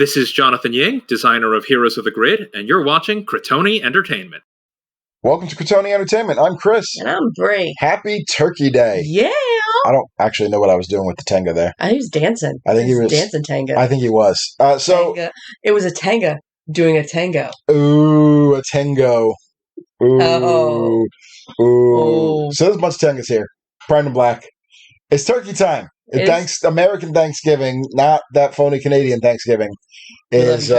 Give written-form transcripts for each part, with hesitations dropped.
This is Jonathan Ying, designer of Heroes of the Grid, and you're watching Cretoni Entertainment. Welcome to Cretoni Entertainment. I'm Chris. And I'm Brie. Happy Turkey Day. Yeah. I don't actually know what I was doing with the Tenga there. I think he was dancing. I think he was dancing Tenga. I think he was. Tenga. It was a Tenga doing a tango. Ooh, a tango. Ooh. Oh. Ooh. So there's a bunch of Tengas here. Pride and Black. It's turkey time. American Thanksgiving, not that phony Canadian Thanksgiving, is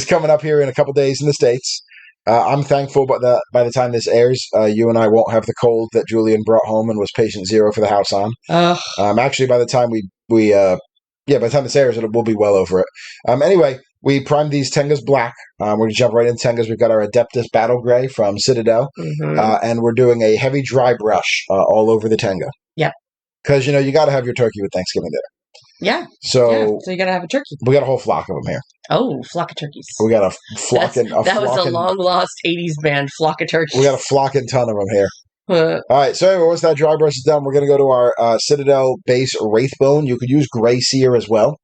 coming up here in a couple days in the States. I'm thankful, but by the time this airs, you and I won't have the cold that Julian brought home and was patient zero for the house on. Actually, by the time by the time this airs, we'll be well over it. Anyway, we primed these Tengas black. We're going to jump right into Tengas. We've got our Adeptus Battle Gray from Citadel, and we're doing a heavy dry brush all over the Tenga. Yep. Because, you got to have your turkey with Thanksgiving dinner. Yeah. So you got to have a turkey. We got a whole flock of them here. Oh, flock of turkeys. We got a flock. That was a long-lost 80s band, flock of turkeys. We got a flock and ton of them here. All right, so anyway, once that dry brush is done, we're going to go to our Citadel base Wraithbone. You could use Gray Seer as well.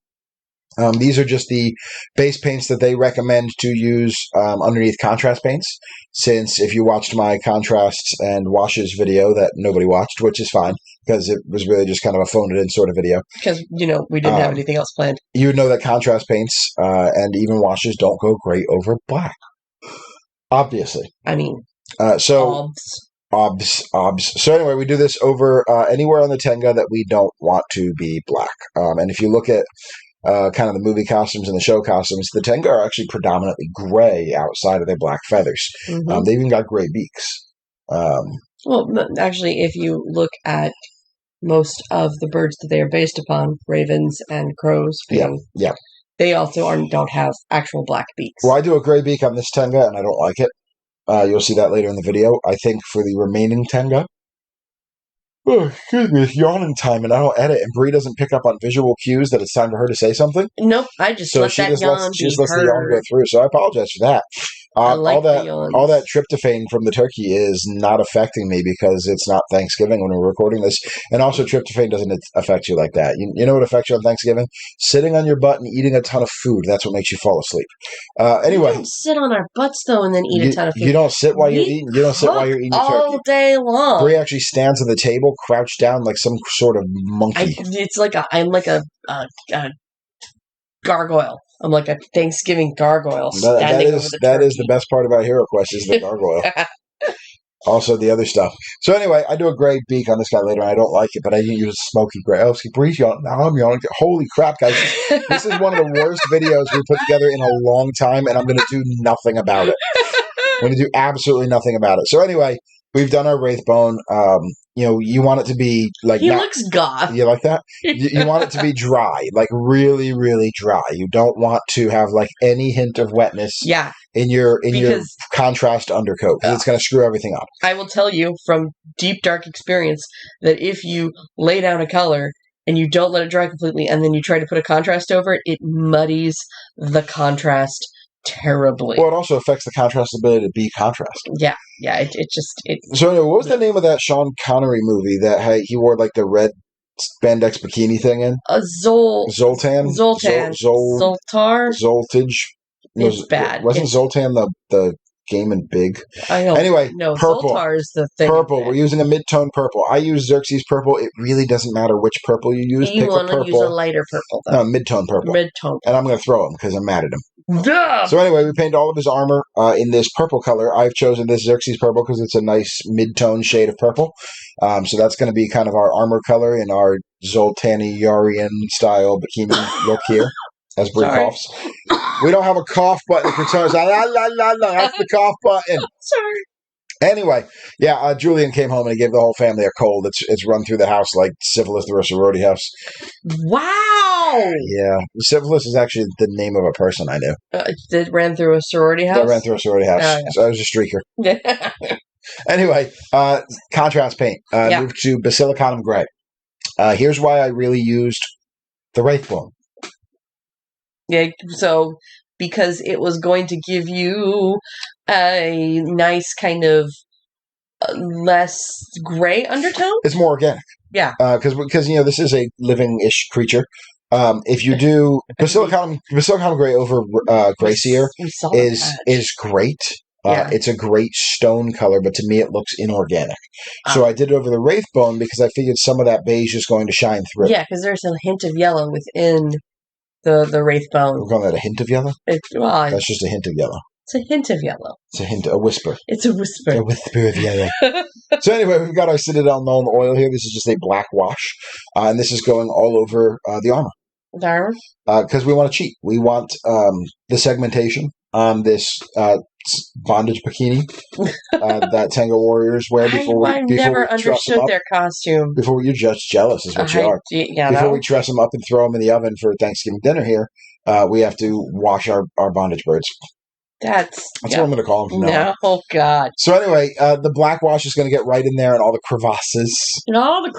These are just the base paints that they recommend to use underneath contrast paints, since if you watched my contrasts and washes video that nobody watched, which is fine, because it was really just kind of a phone-it-in sort of video. Because, we didn't have anything else planned. You would know that contrast paints and even washes don't go great over black. Obviously. I mean, Obs. So anyway, we do this over anywhere on the Tenga that we don't want to be black. And if you look at kind of the movie costumes and the show costumes, the Tenga are actually predominantly gray outside of their black feathers. Mm-hmm. They even got gray beaks. Well, actually, if you look at most of the birds that they are based upon, ravens and crows, they also don't have actual black beaks. Well, I do a gray beak on this Tenga, and I don't like it. You'll see that later in the video. I think for the remaining Tenga, excuse me, it's yawning time, and I don't edit, and Brie doesn't pick up on visual cues that it's time for her to say something. Nope, I just let that yawn be She just lets the yawn go through, so I apologize for that. All that tryptophan from the turkey is not affecting me because it's not Thanksgiving when we're recording this, and also tryptophan doesn't affect you like that. You know what affects you on Thanksgiving? Sitting on your butt and eating a ton of food. That's what makes you fall asleep. Anyway, we don't sit on our butts though and then eat a ton of food. You don't sit while you're eating. You don't sit while you're eating your turkey all day long. Brie actually stands at the table, crouched down like some sort of monkey. I'm like a gargoyle. I'm like a Thanksgiving gargoyle standing over the turkey. That is the best part about Hero Quest is the gargoyle. Also, the other stuff. So anyway, I do a gray beak on this guy later, and I don't like it, but I didn't use a smoky gray. Oh, Bree's yawning. Now I'm yawning. Holy crap, guys. This is one of the worst videos we put together in a long time, and I'm going to do nothing about it. I'm going to do absolutely nothing about it. So anyway, we've done our Wraithbone. You want it to be like... He looks goth. You like that? You want it to be dry, like really, really dry. You don't want to have like any hint of wetness in your contrast undercoat, because it's going to screw everything up. I will tell you from deep, dark experience that if you lay down a color and you don't let it dry completely and then you try to put a contrast over it, it muddies the contrast terribly. Well, it also affects the contrast ability to be contrast. Yeah. So anyway, what was the name of that Sean Connery movie that he wore like the red spandex bikini thing in? Zoltan. Zoltage. It's bad. Wasn't Zoltan the game in Big? I know. Anyway, no, purple. Zoltar is the thing. Purple. We're using a mid-tone purple. I use Xerxes purple. It really doesn't matter which purple you use. You want to use a lighter purple, though. No, mid-tone purple. Mid-tone. And I'm going to throw him because I'm mad at him. Duh! So anyway, we painted all of his armor in this purple color. I've chosen this Xerxes purple because it's a nice mid-tone shade of purple. So that's going to be kind of our armor color in our Zoltaniarian style bikini look here, as Brie coughs. We don't have a cough button. That's the cough button. Sorry. Anyway, Julian came home and he gave the whole family a cold. It's run through the house like syphilis through a sorority house. Wow! Yeah. Syphilis is actually the name of a person I knew. That ran through a sorority house? That ran through a sorority house. Yeah. So I was a streaker. Anyway, contrast paint. Moved to Basilicanum Gray. Here's why I really used the Wraithbone. Yeah, so because it was going to give you a nice kind of less gray undertone. It's more organic. Yeah. Because this is a living-ish creature. If you do Basilicon Gray over Gracier We saw is great. Yeah. It's a great stone color, but to me it looks inorganic. So I did it over the Wraithbone because I figured some of that beige is going to shine through. Yeah, because there's a hint of yellow within the Wraithbone. We're calling that a hint of yellow? That's just a hint of yellow. It's a hint of yellow. It's a whisper. It's a whisper. A whisper of yellow. So anyway, we've got our Citadel Null oil here. This is just a black wash. And this is going all over the armor. The armor? Because we want to cheat. We want the segmentation on this bondage bikini that Tenga Warriors wear before I never understood their costume. Before you're just jealous is what you are. Yeah, before we dress them up and throw them in the oven for Thanksgiving dinner here, we have to wash our bondage birds. That's what I'm going to call them from now on. Oh, God. So anyway, the black wash is going to get right in there and all the crevasses. And all the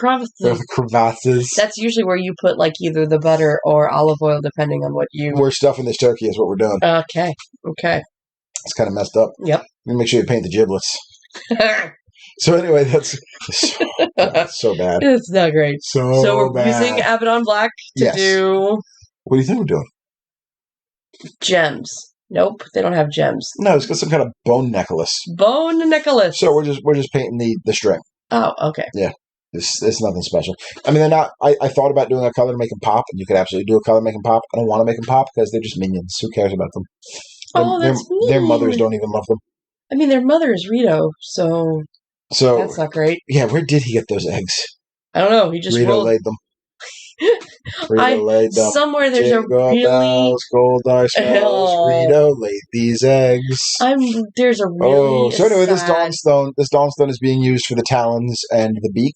crevasses. That's usually where you put like either the butter or olive oil, depending on what you... We're stuffing this turkey is what we're doing. Okay. It's kind of messed up. Yep. Make sure you paint the giblets. So anyway, that's so bad. It's not great. So we're bad. using Abaddon Black to do... What do you think we're doing? Gems. Nope, they don't have gems. No, it's got some kind of bone necklace. Bone necklace. So we're just painting the string. Oh, okay. Yeah, it's nothing special. I mean, they're not. I thought about doing a color to make them pop, and you could absolutely do a color to make them pop. I don't want to make them pop because they're just minions. Who cares about them? Their mothers don't even love them. I mean, their mother is Rito, so that's not great. Yeah, where did he get those eggs? I don't know. He just Rito laid them. Laid them. Somewhere there's a really gold smells. Rito laid these eggs. There's a really so anyway, this Dawnstone is being used for the talons and the beak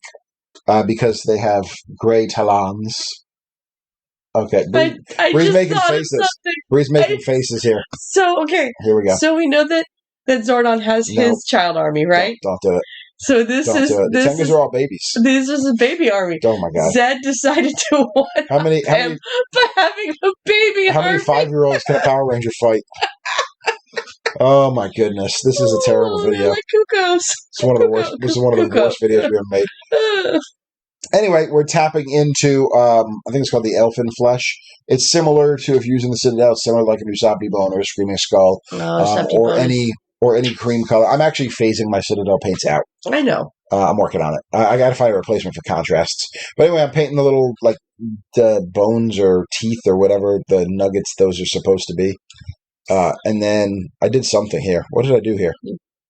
because they have gray talons. Okay, Bree's making faces. Bree's making faces here. So okay, here we go. So we know that Zordon has his child army, right? Don't do it. So this Tengas are all babies. This is a baby army. Oh my God! Zed decided to one how many by having a baby. How many 5-year-olds can a Power Ranger fight? Oh my goodness! This is a terrible video. Like cuckoos. It's one of the worst. This is one of the worst videos we ever made. Anyway, we're tapping into I think it's called the Elfin Flesh. It's similar to if you're using the Citadel, it's similar like a Usabi Bone or a Screaming Skull, or any cream color. I'm actually phasing my Citadel paints out. I know. I'm working on it. I got to find a replacement for contrasts. But anyway, I'm painting the little the bones or teeth or whatever the nuggets those are supposed to be. And then I did something here. What did I do here?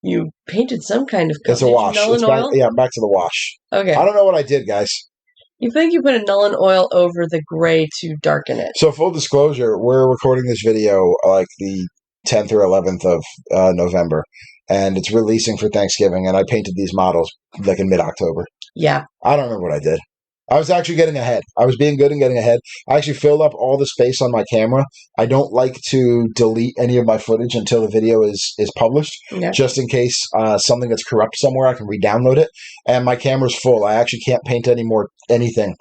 You painted some kind of color. It's a wash. Back to the wash. Okay. I don't know what I did, guys. You think you put a Nuln oil over the gray to darken it. So full disclosure, we're recording this video like the 10th or 11th of November, and it's releasing for Thanksgiving, and I painted these models like in mid-October. Yeah. I don't remember what I did. I was actually getting ahead. I was being good and getting ahead. I actually filled up all the space on my camera. I don't like to delete any of my footage until the video is published, just in case something gets corrupt somewhere, I can re-download it. And my camera's full. I actually can't paint anything.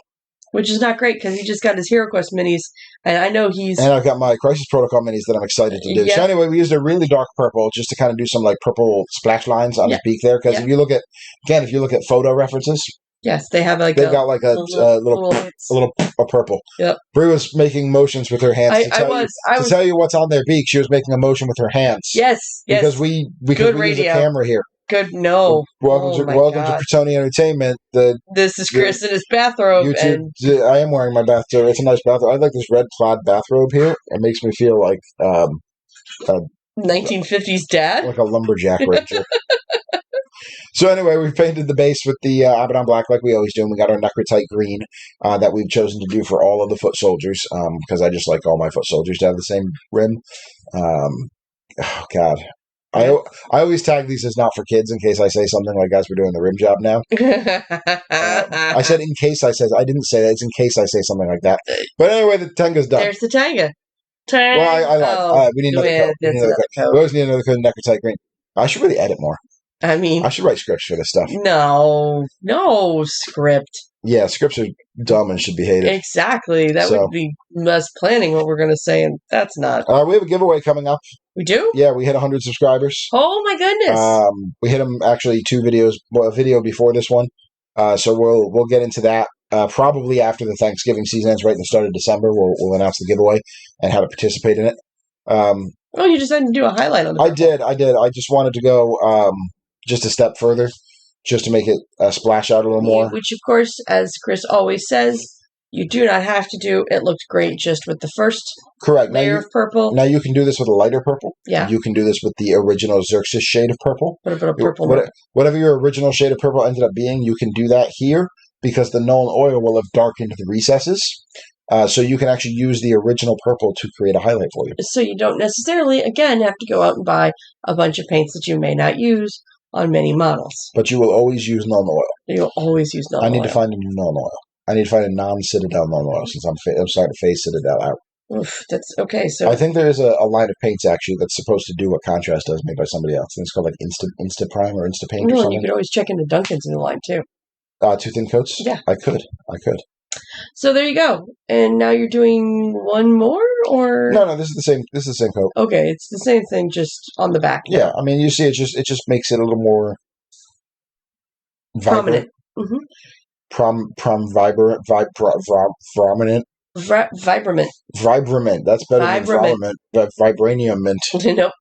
Which is not great, because he just got his Hero Quest minis, and I know he's... And I've got my Crisis Protocol minis that I'm excited to do. Yep. So anyway, we used a really dark purple just to kind of do some purple splash lines on his beak there, because if you look at photo references... Yes, they have they've got like a little purple. Yep. Brie was making motions with her hands to tell you what's on their beak. She was making a motion with her hands. Yes. Because we could use a camera here. Good. No. Welcome to Cretoni Entertainment. This is Chris in his bathrobe. YouTube, I am wearing my bathrobe. It's a nice bathrobe. I like this red plaid bathrobe here. It makes me feel like 1950s dad, like a lumberjack ranger. So anyway, we painted the base with the Abaddon Black like we always do, and we got our Necrotite Green that we've chosen to do for all of the foot soldiers, because I just like all my foot soldiers to have the same rim. Oh, God. I always tag these as not for kids in case I say something like, guys, we're doing the rim job now. I said in case I didn't say that. It's in case I say something like that. But anyway, the Tenga's done. There's the Tenga. Well, we need another coat. We always need another coat of Necrotite Green. I should really edit more. I mean... I should write scripts for this stuff. No script. Yeah, scripts are dumb and should be hated. Exactly. That would be us planning what we're going to say, and that's not... we have a giveaway coming up. We do? Yeah, we hit 100 subscribers. Oh, my goodness. We hit them, actually, 2 videos. Well, a video before this one. So we'll get into that probably after the Thanksgiving season ends, right in the start of December, we'll announce the giveaway and how to participate in it. Oh, you decided to do a highlight on the I purple. did. I just wanted to go just a step further, just to make it splash out a little more. Which, of course, as Chris always says, you do not have to do. It looked great just with the first Correct. layer of purple. Now you can do this with a lighter purple. Yeah. You can do this with the original Xerxes shade of purple. What about a purple? Whatever your original shade of purple ended up being, you can do that here because the Nuln Oil will have darkened the recesses. So you can actually use the original purple to create a highlight for you. So you don't necessarily, again, have to go out and buy a bunch of paints that you may not use on many models. But you will always use Nuln Oil. You'll always use Nuln Oil. I need to find a new Nuln Oil. I need to find a non-Citadel Nuln Oil since I'm starting to phase Citadel out. Oof, that's okay. So I think there is a line of paints actually that's supposed to do what Contrast does, made by somebody else. I think it's called like Insta Prime or Insta Paint or something. You could always check into Duncan's in the line too. 2 thin coats? Yeah, I could. So there you go. And now you're doing one more, or no? This is the same. This is the same coat. Okay, it's the same thing, just on the back. Yeah, I mean, you see, it just makes it a little more prominent. Prominent. Vibrament. That's better than vibrament. Vibranium mint. Nope.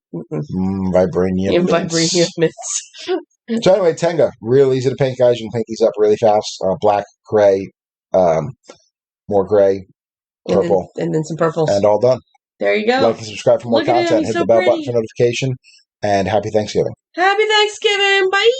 Vibranium mints. So anyway, Tenga, real easy to paint, guys. You can paint these up really fast. Black, gray, more gray, purple, and then some purples, and all done. There you go. Like and subscribe for more content. Hit the bell button for notification. And happy Thanksgiving. Happy Thanksgiving. Bye.